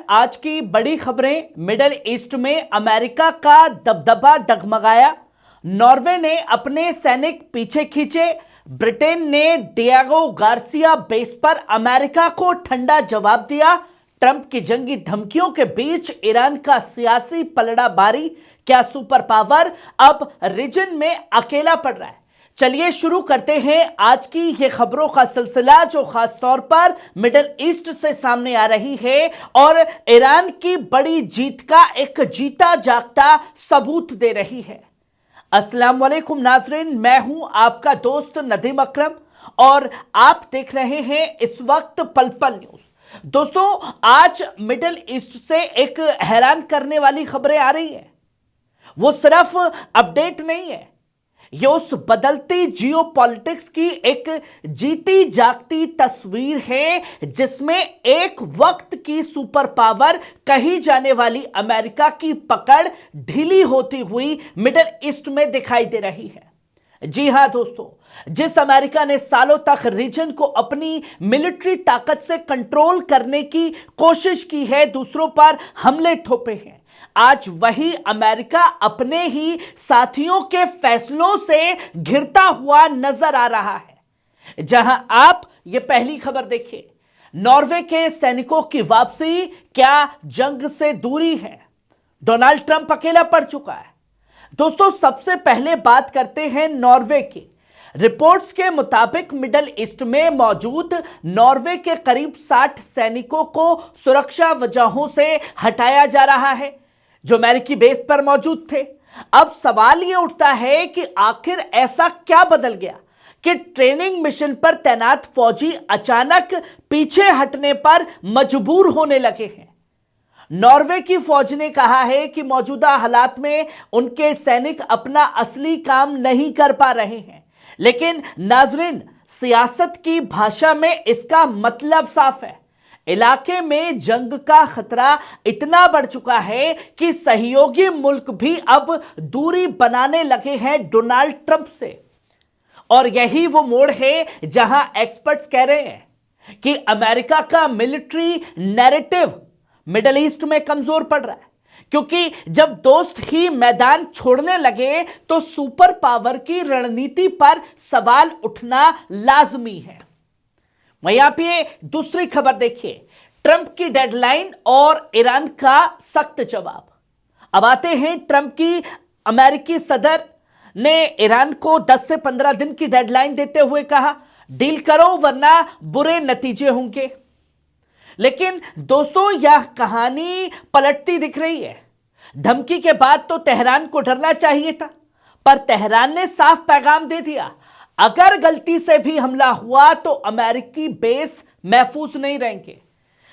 आज की बड़ी खबरें। मिडिल ईस्ट में अमेरिका का दबदबा डगमगाया। नॉर्वे ने अपने सैनिक पीछे खींचे। ब्रिटेन ने डिएगो गार्सिया बेस पर अमेरिका को ठंडा जवाब दिया। ट्रंप की जंगी धमकियों के बीच ईरान का सियासी पलड़ा भारी। क्या सुपर पावर अब रीजन में अकेला पड़ रहा है? चलिए शुरू करते हैं आज की ये खबरों का सिलसिला, जो खासतौर पर मिडिल ईस्ट से सामने आ रही है और ईरान की बड़ी जीत का एक जीता जागता सबूत दे रही है। अस्सलाम वालेकुम नाजरीन, मैं हूं आपका दोस्त नदीम अकरम और आप देख रहे हैं इस वक्त पल पल न्यूज। दोस्तों, आज मिडिल ईस्ट से एक हैरान करने वाली खबरें आ रही है। वो सिर्फ अपडेट नहीं है, ये उस बदलती जियो पॉलिटिक्स की एक जीती जागती तस्वीर है जिसमें एक वक्त की सुपर पावर कही जाने वाली अमेरिका की पकड़ ढीली होती हुई मिडिल ईस्ट में दिखाई दे रही है। जी हां दोस्तों, जिस अमेरिका ने सालों तक रीजन को अपनी मिलिट्री ताकत से कंट्रोल करने की कोशिश की है, दूसरों पर हमले थोपे हैं, आज वही अमेरिका अपने ही साथियों के फैसलों से घिरता हुआ नजर आ रहा है। जहां आप ये पहली खबर देखिए, नॉर्वे के सैनिकों की वापसी, क्या जंग से दूरी है? डोनाल्ड ट्रंप अकेला पड़ चुका है। दोस्तों, सबसे पहले बात करते हैं नॉर्वे की। रिपोर्ट्स के मुताबिक मिडिल ईस्ट में मौजूद नॉर्वे के करीब 60 सैनिकों को सुरक्षा वजहों से हटाया जा रहा है, जो अमेरिकी बेस पर मौजूद थे। अब सवाल यह उठता है कि आखिर ऐसा क्या बदल गया कि ट्रेनिंग मिशन पर तैनात फौजी अचानक पीछे हटने पर मजबूर होने लगे हैं। नॉर्वे की फौज ने कहा है कि मौजूदा हालात में उनके सैनिक अपना असली काम नहीं कर पा रहे हैं, लेकिन नाजरीन, सियासत की भाषा में इसका मतलब साफ है। इलाके में जंग का खतरा इतना बढ़ चुका है कि सहयोगी मुल्क भी अब दूरी बनाने लगे हैं डोनाल्ड ट्रंप से। और यही वो मोड़ है जहां एक्सपर्ट्स कह रहे हैं कि अमेरिका का मिलिट्री नैरेटिव मिडिल ईस्ट में कमजोर पड़ रहा है, क्योंकि जब दोस्त ही मैदान छोड़ने लगे तो सुपर पावर की रणनीति पर सवाल उठना लाजमी है। वहीं पे दूसरी खबर देखिए, ट्रंप की डेडलाइन और ईरान का सख्त जवाब। अब आते हैं ट्रंप की। अमेरिकी सदर ने ईरान को 10 से 15 दिन की डेडलाइन देते हुए कहा, डील करो वरना बुरे नतीजे होंगे। लेकिन दोस्तों, यह कहानी पलटती दिख रही है। धमकी के बाद तो तेहरान को डरना चाहिए था, पर तेहरान ने साफ पैगाम दे दिया, अगर गलती से भी हमला हुआ तो अमेरिकी बेस महफूज नहीं रहेंगे।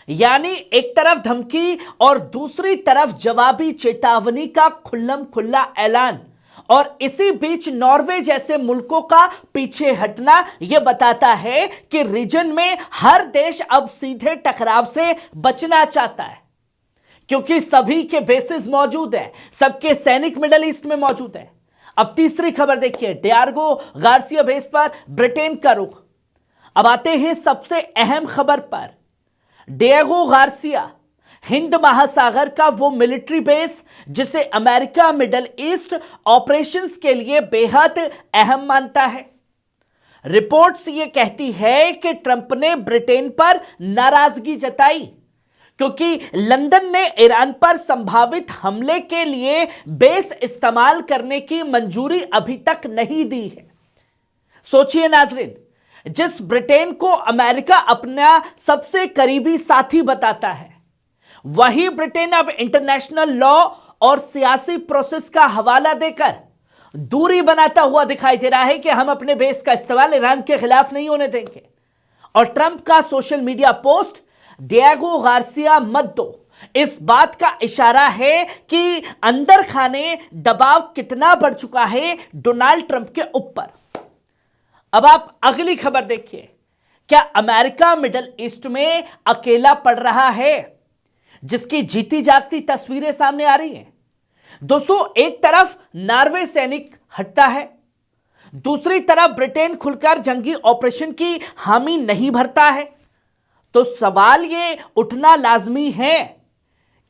यानी एक तरफ धमकी और दूसरी तरफ जवाबी चेतावनी का खुल्लम खुल्ला ऐलान। और इसी बीच नॉर्वे जैसे मुल्कों का पीछे हटना यह बताता है कि रीजन में हर देश अब सीधे टकराव से बचना चाहता है, क्योंकि सभी के बेसिस मौजूद है, सबके सैनिक मिडिल ईस्ट में मौजूद है। अब तीसरी खबर देखिए, डिएगो गार्सिया बेस पर ब्रिटेन का रुख। अब आते हैं सबसे अहम खबर पर। डिएगो गार्सिया हिंद महासागर का वो मिलिट्री बेस जिसे अमेरिका मिडिल ईस्ट ऑपरेशंस के लिए बेहद अहम मानता है। रिपोर्ट्स ये कहती है कि ट्रंप ने ब्रिटेन पर नाराजगी जताई, क्योंकि लंदन ने ईरान पर संभावित हमले के लिए बेस इस्तेमाल करने की मंजूरी अभी तक नहीं दी है। सोचिए नाजरीन, जिस ब्रिटेन को अमेरिका अपना सबसे करीबी साथी बताता है, वही ब्रिटेन अब इंटरनेशनल लॉ और सियासी प्रोसेस का हवाला देकर दूरी बनाता हुआ दिखाई दे रहा है कि हम अपने बेस का इस्तेमाल ईरान के खिलाफ नहीं होने देंगे। और ट्रंप का social media post, Diego Garcia मत दो, इस बात का इशारा है कि अंदर खाने दबाव कितना बढ़ चुका है डोनाल्ड ट्रंप के ऊपर। अब आप अगली खबर देखिए, क्या अमेरिका मिडिल ईस्ट में अकेला पड़ रहा है, जिसकी जीती जागती तस्वीरें सामने आ रही हैं। दोस्तों, एक तरफ नॉर्वे सैनिक हटता है, दूसरी तरफ ब्रिटेन खुलकर जंगी ऑपरेशन की हामी नहीं भरता है। तो सवाल ये उठना लाजमी है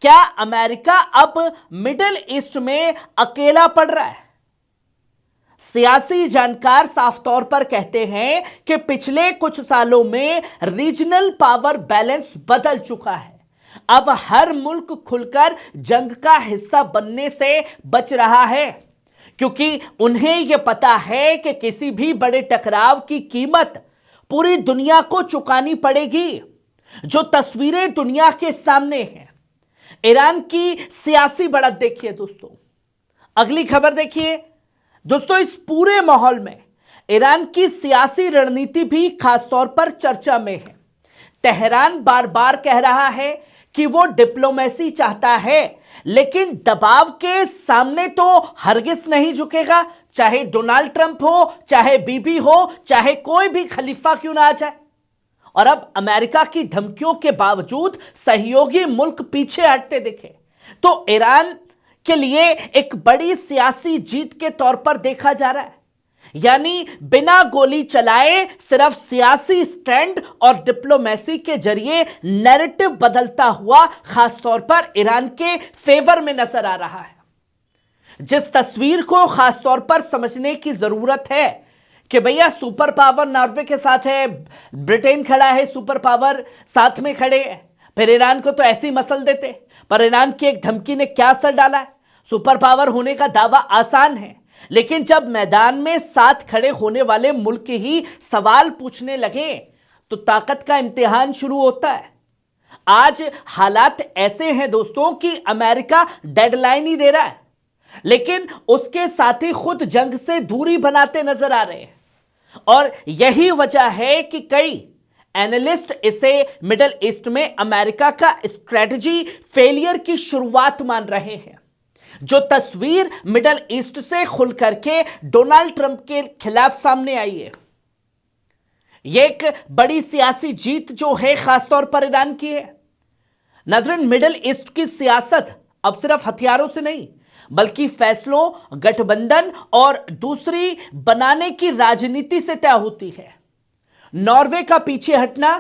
क्या अमेरिका अब मिडिल ईस्ट में अकेला पड़ रहा है? सियासी जानकार साफ तौर पर कहते हैं कि पिछले कुछ सालों में रीजनल पावर बैलेंस बदल चुका है। अब हर मुल्क खुलकर जंग का हिस्सा बनने से बच रहा है, क्योंकि उन्हें यह पता है कि किसी भी बड़े टकराव की कीमत पूरी दुनिया को चुकानी पड़ेगी। जो तस्वीरें दुनिया के सामने हैं, ईरान की सियासी बढ़त देखिए दोस्तों। अगली खबर देखिए दोस्तों। इस पूरे माहौल में ईरान की सियासी रणनीति भी खासतौर पर चर्चा में है। तेहरान बार बार कह रहा है कि वो डिप्लोमेसी चाहता है, लेकिन दबाव के सामने तो हरगिज नहीं झुकेगा, चाहे डोनाल्ड ट्रंप हो, चाहे बीबी हो, चाहे कोई भी खलीफा क्यों ना आ जाए। और अब अमेरिका की धमकियों के बावजूद सहयोगी मुल्क पीछे हटते दिखे तो ईरान के लिए एक बड़ी सियासी जीत के तौर पर देखा जा रहा है। यानी बिना गोली चलाए सिर्फ सियासी स्टैंड और डिप्लोमेसी के जरिए नैरेटिव बदलता हुआ खासतौर पर ईरान के फेवर में नजर आ रहा है। जिस तस्वीर को खासतौर पर समझने की जरूरत है कि भैया सुपर पावर नॉर्वे के साथ है, ब्रिटेन खड़ा है, सुपर पावर साथ में खड़े हैं, फिर ईरान को तो ऐसी मसल देते, पर ईरान की एक धमकी ने क्या असर डाला है? सुपर पावर होने का दावा आसान है, लेकिन जब मैदान में साथ खड़े होने वाले मुल्क ही सवाल पूछने लगे तो ताकत का इम्तिहान शुरू होता है। आज हालात ऐसे हैं दोस्तों कि अमेरिका डेडलाइन ही दे रहा है, लेकिन उसके साथ ही खुद जंग से दूरी बनाते नजर आ रहे हैं। और यही वजह है कि कई एनालिस्ट इसे मिडिल ईस्ट में अमेरिका का स्ट्रेटजी फेलियर की शुरुआत मान रहे हैं। जो तस्वीर मिडिल ईस्ट से खुल करके डोनाल्ड ट्रंप के खिलाफ सामने आई है, यह एक बड़ी सियासी जीत जो है खासतौर पर ईरान की है। नाज़रीन, मिडिल ईस्ट की सियासत अब सिर्फ हथियारों से नहीं बल्कि फैसलों, गठबंधन और दूसरी बनाने की राजनीति से तय होती है। नॉर्वे का पीछे हटना,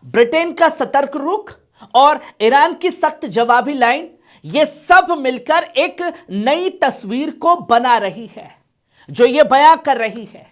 ब्रिटेन का सतर्क रुख और ईरान की सख्त जवाबी लाइन, ये सब मिलकर एक नई तस्वीर को बना रही है जो ये बयां कर रही है।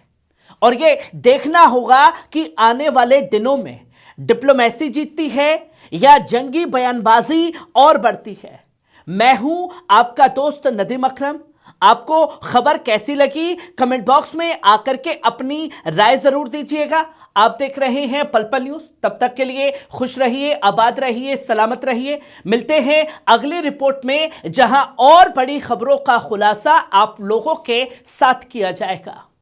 और ये देखना होगा कि आने वाले दिनों में डिप्लोमेसी जीतती है या जंगी बयानबाजी और बढ़ती है। मैं हूं आपका दोस्त नदीम अकरम। आपको खबर कैसी लगी कमेंट बॉक्स में आकर के अपनी राय जरूर दीजिएगा। आप देख रहे हैं पल पल न्यूज। तब तक के लिए खुश रहिए, आबाद रहिए, सलामत रहिए। मिलते हैं अगली रिपोर्ट में, जहां और बड़ी खबरों का खुलासा आप लोगों के साथ किया जाएगा।